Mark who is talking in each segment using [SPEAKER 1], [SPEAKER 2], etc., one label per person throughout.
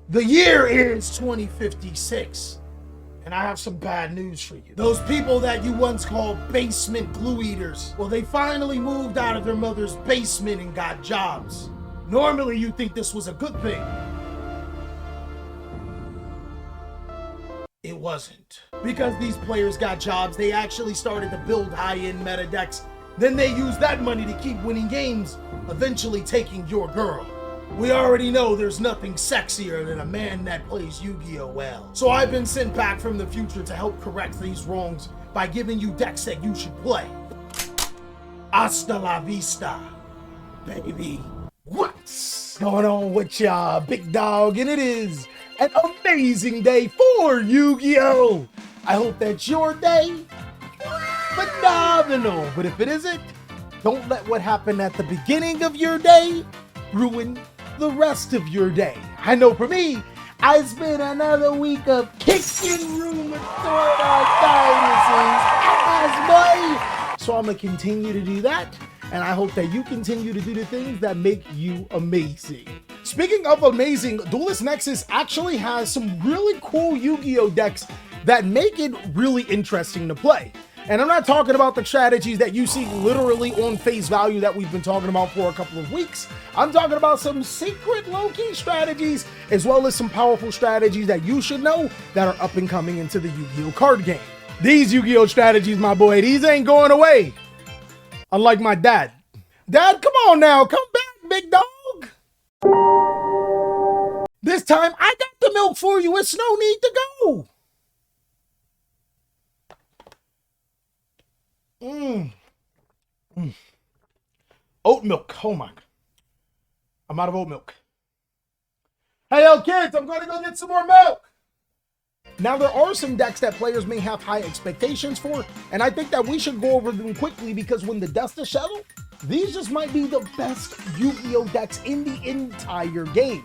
[SPEAKER 1] The year is 2056, and I have some bad news for you. Those people that you once called basement glue eaters, well, they finally moved out of their mother's basement and got jobs. Normally, you think this was a good thing. It wasn't. Because these players got jobs, they actually started to build high-end meta decks. Then they used that money to keep winning games, eventually taking your girl. We already know there's nothing sexier than a man that plays Yu-Gi-Oh well. So I've been sent back from the future to help correct these wrongs by giving you decks that you should play. Hasta la vista, baby. What's going on with ya, big dog? And it is an amazing day for Yu-Gi-Oh! I hope that's your day phenomenal. But if it isn't, don't let what happened at the beginning of your day ruin the rest of your day. I know for me, I spent another week of kicking rheumatoid arthritis ass, boy. So I'm gonna continue to do that, and I hope that you continue to do the things that make you amazing. Speaking of amazing, Duelist Nexus actually has some really cool Yu-Gi-Oh decks that make it really interesting to play. And I'm not talking about the strategies that you see literally on face value that we've been talking about for a couple of weeks. I'm talking about some secret low-key strategies, as well as some powerful strategies that you should know that are up and coming into the Yu-Gi-Oh card game. These Yu-Gi-Oh strategies, my boy, these ain't going away. Unlike my dad. Dad, come on now, come back, big dog. This time, I got the milk for you. It's no need to go. Oat milk. Oh my. I'm out of oat milk. Hey, yo, kids, I'm going to go get some more milk. Now, there are some decks that players may have high expectations for, and I think that we should go over them quickly because when the dust is settled, these just might be the best Yu-Gi-Oh decks in the entire game.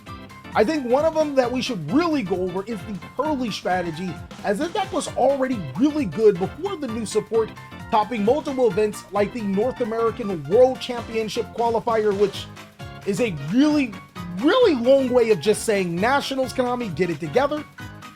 [SPEAKER 1] I think one of them that we should really go over is the Pearly strategy, as this deck was already really good before the new support, topping multiple events like the North American World Championship qualifier, which is a really long way of just saying Nationals, Konami, get it together,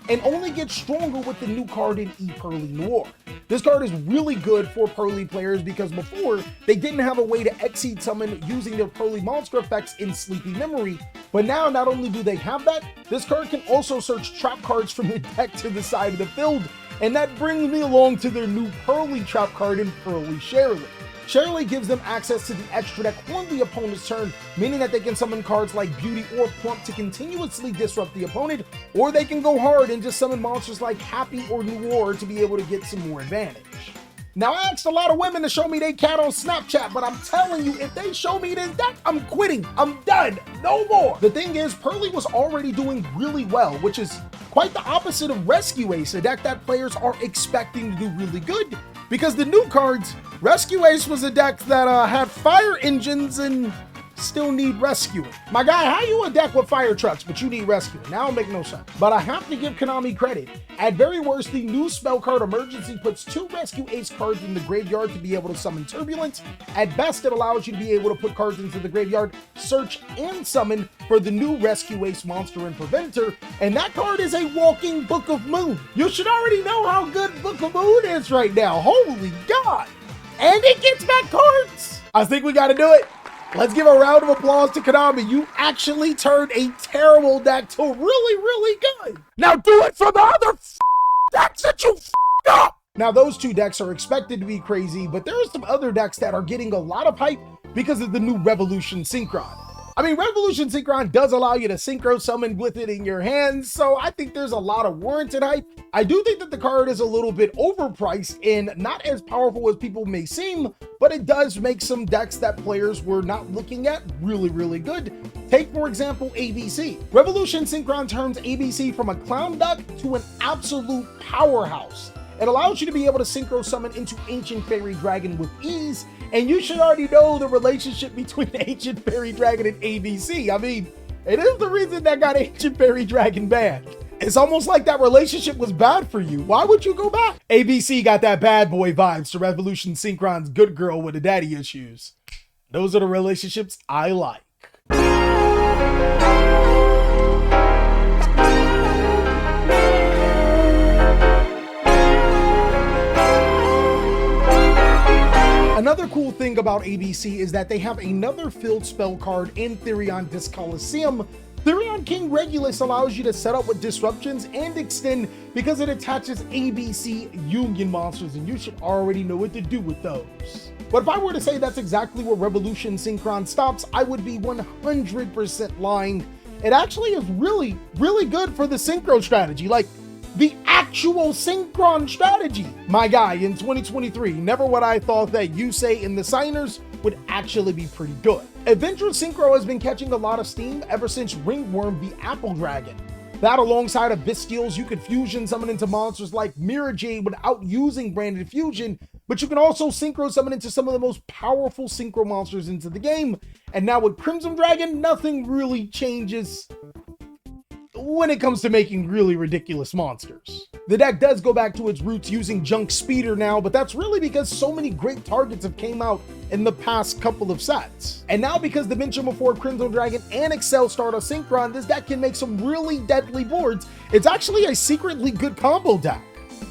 [SPEAKER 1] and only gets stronger with the new card in Pearly Noir. This card is really good for Pearly players because before, they didn't have a way to exceed summon using their Pearly monster effects in Sleepy Memory, but now not only do they have that, this card can also search trap cards from the deck to the side of the field, and that brings me along to their new Pearly trap card in Pearly Shirley. Shirley gives them access to the extra deck on the opponent's turn, meaning that they can summon cards like Beauty or Plump to continuously disrupt the opponent, or they can go hard and just summon monsters like Happy or Noir to be able to get some more advantage. Now, I asked a lot of women to show me they cat on Snapchat, but I'm telling you, if they show me this deck, I'm quitting. I'm done. No more. The thing is, Pearly was already doing really well, which is quite the opposite of Rescue Ace, a deck that players are expecting to do really good. Because the new cards, Rescue Ace was a deck that had fire engines and still need rescuing. My guy, how you a deck with fire trucks, but you need rescuing? Now it'll make no sense. But I have to give Konami credit. At very worst, the new spell card Emergency puts 2 Rescue Ace cards in the graveyard to be able to summon Turbulence. At best, it allows you to be able to put cards into the graveyard, search, and summon for the new Rescue Ace monster and Preventer, and that card is a walking Book of Moon. You should already know how good Book of Moon is right now. Holy God! And it gets back cards! I think we gotta do it. Let's give a round of applause to Konami. You actually turned a terrible deck to really good. Now do it for the other decks that you up! Now those 2 decks are expected to be crazy, but there are some other decks that are getting a lot of hype because of the new Revolution Synchron. I mean, Revolution Synchron does allow you to synchro summon with it in your hands, so I think there's a lot of warranted hype. I do think that the card is a little bit overpriced and not as powerful as people may seem, but it does make some decks that players were not looking at really good. Take, for example, ABC. Revolution Synchron turns ABC from a clown duck to an absolute powerhouse. It allows you to be able to synchro summon into Ancient Fairy Dragon with ease, and you should already know the relationship between Ancient Fairy Dragon and ABC. I mean, it is the reason that got Ancient Fairy Dragon banned. It's almost like that relationship was bad for you. Why would you go back? ABC got that bad boy vibes to Revolution Synchron's good girl with the daddy issues. Those are the relationships I like. Another cool thing about ABC is that they have another field spell card in Therion Coliseum. Therion King Regulus allows you to set up with disruptions and extend because it attaches ABC Union monsters, and you should already know what to do with those. But if I were to say that's exactly where Revolution Synchron stops, I would be 100% lying. It actually is really, really good for the Synchro strategy, like the actual Synchron strategy. My guy, in 2023, never would I thought that Yusei and the Signers would actually be pretty good. Adventure Synchro has been catching a lot of steam ever since Ringworm the Apple Dragon. That alongside of Bystials, you could fusion summon into monsters like Mirror Jade without using branded fusion, but you can also synchro summon into some of the most powerful synchro monsters into the game. And now with Crimson Dragon, nothing really changes when it comes to making really ridiculous monsters. The deck does go back to its roots using Junk Speeder now, but that's really because so many great targets have came out in the past couple of sets. And now because the Venture before Crimson Dragon and Excel Stardust Synchron, this deck can make some really deadly boards. It's actually a secretly good combo deck.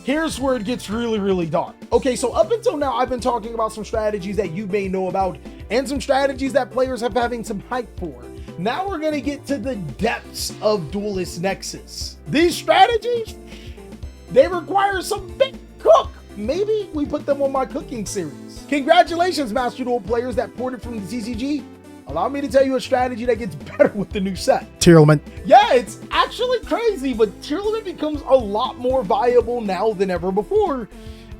[SPEAKER 1] Here's where it gets really, really dark. Okay, so up until now, I've been talking about some strategies that you may know about and some strategies that players have having some hype for. Now we're gonna get to the depths of Duelist Nexus. These strategies, they require some big cook. Maybe we put them on my cooking series. Congratulations, Master Duel players that ported from the TCG. Allow me to tell you a strategy that gets better with the new set. Tier Element. Yeah, it's actually crazy, but Tier Element becomes a lot more viable now than ever before.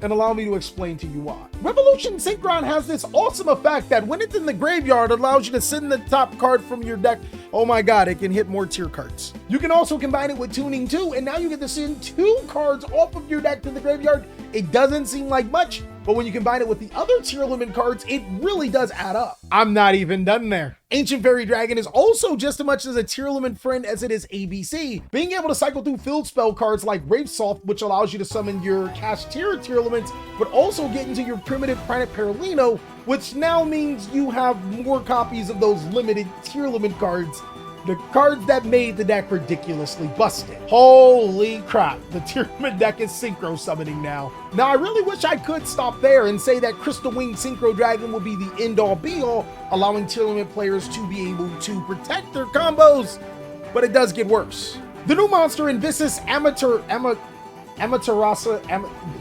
[SPEAKER 1] And allow me to explain to you why. Revolution Synchron has this awesome effect that when it's in the graveyard, it allows you to send the top card from your deck. Oh my god, it can hit more tier cards. You can also combine it with Tuning 2, and now you get to send 2 cards off of your deck to the graveyard. It doesn't seem like much, but when you combine it with the other tier element cards, it really does add up. I'm not even done there. Ancient Fairy Dragon is also just as much as a tier element friend as it is ABC. Being able to cycle through field spell cards like Ravesoft, which allows you to summon your cash tier elements, but also get into your primitive Planet Perlino, which now means you have more copies of those limited tier element cards. The cards that made the deck ridiculously busted. Holy crap, the tier element deck is synchro summoning now. Now, I really wish I could stop there and say that Crystal Wing Synchro Dragon will be the end-all be-all, allowing tier element players to be able to protect their combos, but it does get worse. The new monster in Viscus Amaterasa,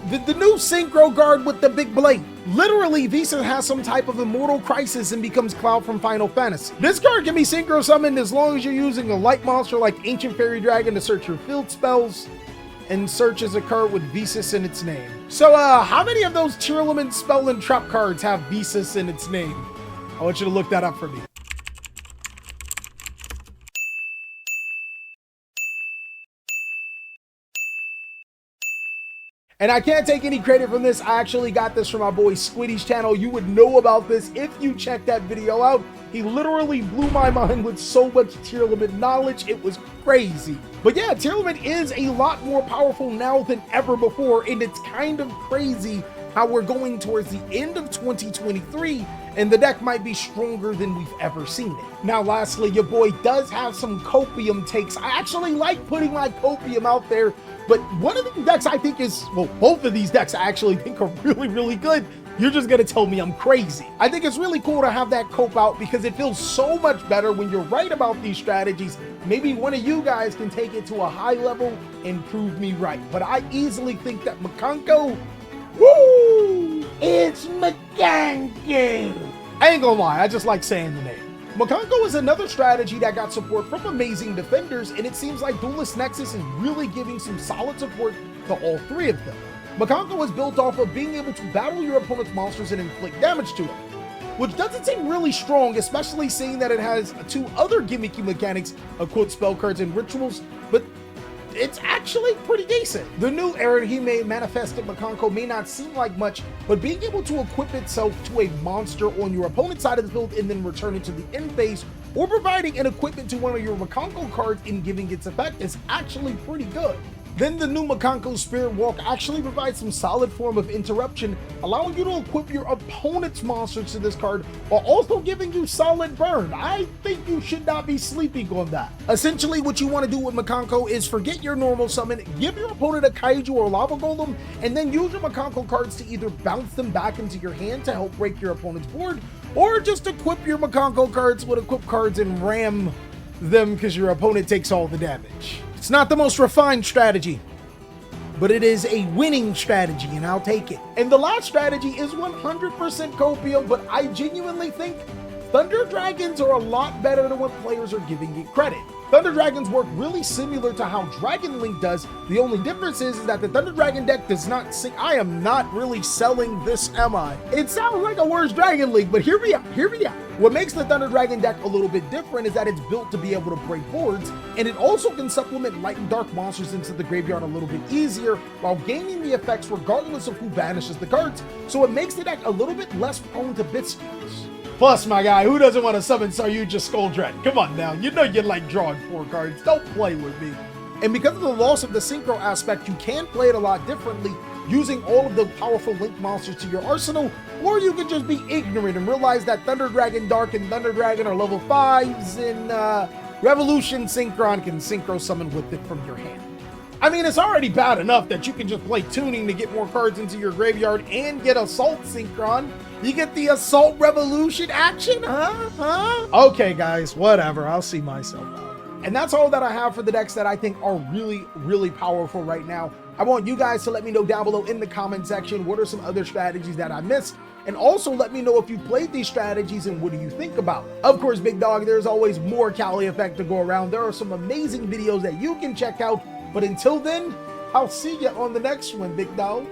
[SPEAKER 1] the new synchro guard with the big blade. Literally, Visa has some type of immortal crisis and becomes Cloud from Final Fantasy. This card can be synchro summoned as long as you're using a light monster like Ancient Fairy Dragon to search your field spells, and searches occur with Visas in its name. So, how many of those tier element spell and trap cards have Visas in its name? I want you to look that up for me. And I can't take any credit from this. I actually got this from my boy Squiddy's channel. You would know about this if you checked that video out. He literally blew my mind with so much tier element knowledge. It was crazy. But yeah, tier element is a lot more powerful now than ever before. And it's kind of crazy how we're going towards the end of 2023 and the deck might be stronger than we've ever seen it. Now, lastly, your boy does have some copium takes. I actually like putting my copium out there, but one of the decks I think is, well, both of these decks I actually think are really, really good. You're just gonna tell me I'm crazy. I think it's really cool to have that cope out because it feels so much better when you're right about these strategies. Maybe one of you guys can take it to a high level and prove me right. But I easily think that MCconko, woo, it's MCconko. I ain't gonna lie, I just like saying the name. MCconko is another strategy that got support from amazing defenders, and it seems like Duelist Nexus is really giving some solid support to all 3 of them. MCconko is built off of being able to battle your opponent's monsters and inflict damage to them, which doesn't seem really strong, especially seeing that it has 2 other gimmicky mechanics of quote spell cards and rituals, but it's actually pretty decent. The new Erihime manifested MCconko may not seem like much, but being able to equip itself to a monster on your opponent's side of the field and then return it to the end phase, or providing an equipment to one of your MCconko cards and giving its effect is actually pretty good. Then the new MCconko Spirit Walk actually provides some solid form of interruption, allowing you to equip your opponent's monsters to this card while also giving you solid burn. I think you should not be sleeping on that. Essentially, what you want to do with MCconko is forget your normal summon, give your opponent a Kaiju or Lava Golem, and then use your MCconko cards to either bounce them back into your hand to help break your opponent's board, or just equip your MCconko cards with equip cards and ram them because your opponent takes all the damage. It's not the most refined strategy, but it is a winning strategy, and I'll take it. And the last strategy is 100% copium, but I genuinely think Thunder Dragons are a lot better than what players are giving it credit. Thunder Dragons work really similar to how Dragon Link does. The only difference is that the Thunder Dragon deck does not sing. I am not really selling this, am I? It sounds like a worse Dragon Link, but hear me out. What makes the Thunder Dragon deck a little bit different is that it's built to be able to break boards, and it also can supplement light and dark monsters into the graveyard a little bit easier while gaining the effects regardless of who banishes the cards, so it makes the deck a little bit less prone to bit steals. Plus, my guy, who doesn't want to summon Saryuja Skuldred? Come on now, you know you like drawing 4 cards. Don't play with me. And because of the loss of the Synchro aspect, you can play it a lot differently, using all of the powerful Link monsters to your arsenal, or you can just be ignorant and realize that Thunder Dragon Dark and Thunder Dragon are level 5s, and Revolution Synchron can Synchro summon with it from your hand. I mean, it's already bad enough that you can just play Tuning to get more cards into your graveyard and get Assault Synchron. You get the Assault Revolution action, huh? Okay, guys, whatever. I'll see myself out. And that's all that I have for the decks that I think are really, really powerful right now. I want you guys to let me know down below in the comment section what are some other strategies that I missed. And also let me know if you played these strategies and what do you think about it. Of course, big dog, there's always more CaliEffect to go around. There are some amazing videos that you can check out. But until then, I'll see you on the next one, big dog.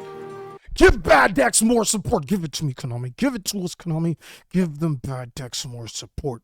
[SPEAKER 1] Give bad decks more support. Give it to me, Konami. Give it to us, Konami. Give them bad decks more support.